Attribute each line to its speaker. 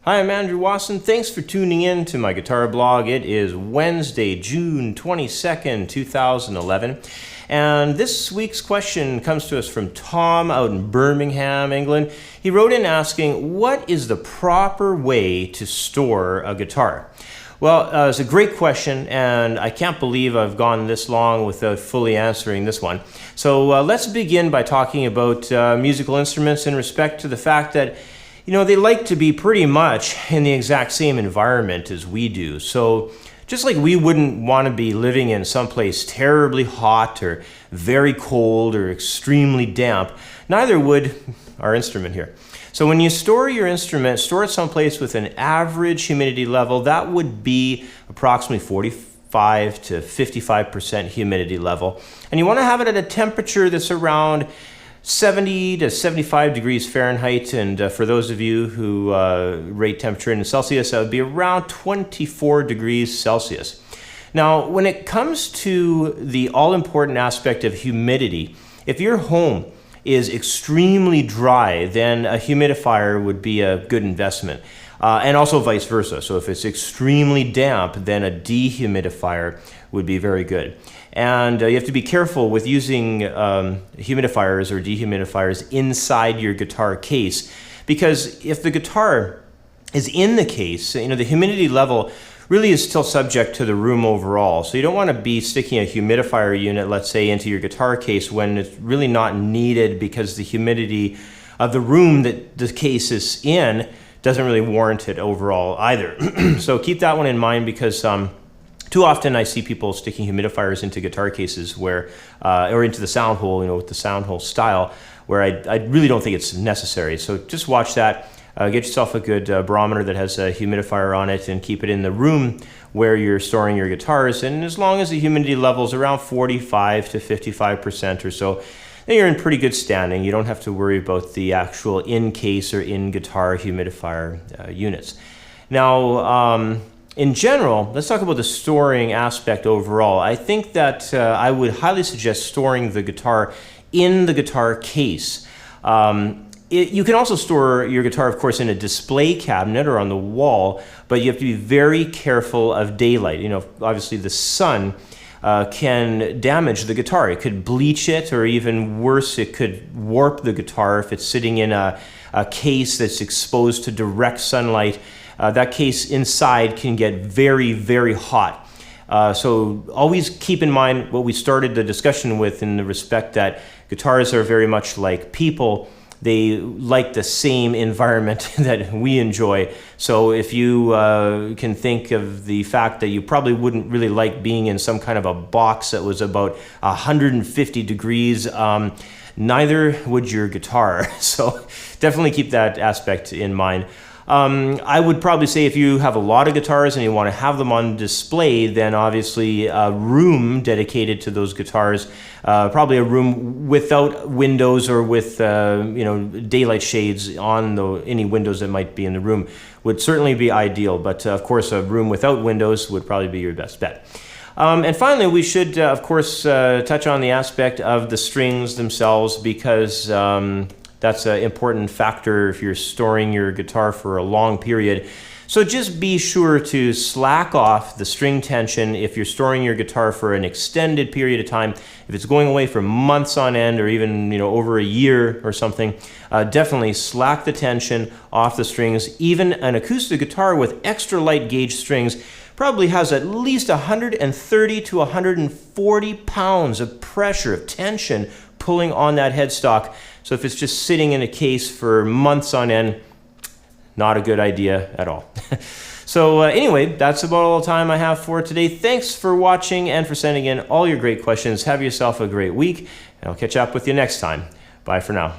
Speaker 1: Hi, I'm Andrew Wasson. Thanks for tuning in to my guitar blog. It is Wednesday, June 22nd, 2011. And this week's question comes to us from Tom out in Birmingham, England. He wrote in asking, what is the proper way to store a guitar? Well, it's a great question, and I can't believe I've gone this long without fully answering this one. So let's begin by talking about musical instruments in respect to the fact that they like to be pretty much in the exact same environment as we do. So just like we wouldn't want to be living in someplace terribly hot or very cold or extremely damp, neither would our instrument here. So when you store your instrument, store it someplace with an average humidity level. That would be approximately 45 to 55% humidity level. And you want to have it at a temperature that's around 70 to 75 degrees Fahrenheit, and for those of you who rate temperature in Celsius, that would be around 24 degrees Celsius. Now, when it comes to the all-important aspect of humidity, if your home is extremely dry, then a humidifier would be a good investment, and also vice versa. So if it's extremely damp, then a dehumidifier would be very good. And you have to be careful with using humidifiers or dehumidifiers inside your guitar case, because if the guitar is in the case, the humidity level really is still subject to the room overall. So you don't want to be sticking a humidifier unit, let's say, into your guitar case when it's really not needed because the humidity of the room that the case is in doesn't really warrant it overall either. So keep that one in mind, because too often I see people sticking humidifiers into guitar cases or into the sound hole, with the sound hole style, where I really don't think it's necessary. So just watch that. Get yourself a good barometer that has a humidifier on it and keep it in the room where you're storing your guitars. And as long as the humidity level is around 45 to 55% or so, then you're in pretty good standing. You don't have to worry about the actual in-case or in-guitar humidifier units. Now, in general, let's talk about the storing aspect overall. I think that I would highly suggest storing the guitar in the guitar case. You can also store your guitar, of course, in a display cabinet or on the wall, but you have to be very careful of daylight. Obviously the sun can damage the guitar. It could bleach it, or even worse, it could warp the guitar if it's sitting in a case that's exposed to direct sunlight. That case inside can get very, very hot. So always keep in mind what we started the discussion with, in the respect that guitars are very much like people. They like the same environment that we enjoy. So if you can think of the fact that you probably wouldn't really like being in some kind of a box that was about 150 degrees, neither would your guitar. So definitely keep that aspect in mind. I would probably say if you have a lot of guitars and you want to have them on display, then obviously a room dedicated to those guitars, probably a room without windows or with daylight shades on any windows that might be in the room, would certainly be ideal. But of course, a room without windows would probably be your best bet. And finally, we should, of course, touch on the aspect of the strings themselves, because that's an important factor if you're storing your guitar for a long period. So just be sure to slack off the string tension if you're storing your guitar for an extended period of time. If it's going away for months on end, or even over a year or something, definitely slack the tension off the strings. Even an acoustic guitar with extra light gauge strings probably has at least 130 to 140 pounds of pressure, of tension, pulling on that headstock. So if it's just sitting in a case for months on end, not a good idea at all. So anyway, that's about all the time I have for today. Thanks for watching and for sending in all your great questions. Have yourself a great week, and I'll catch up with you next time. Bye for now.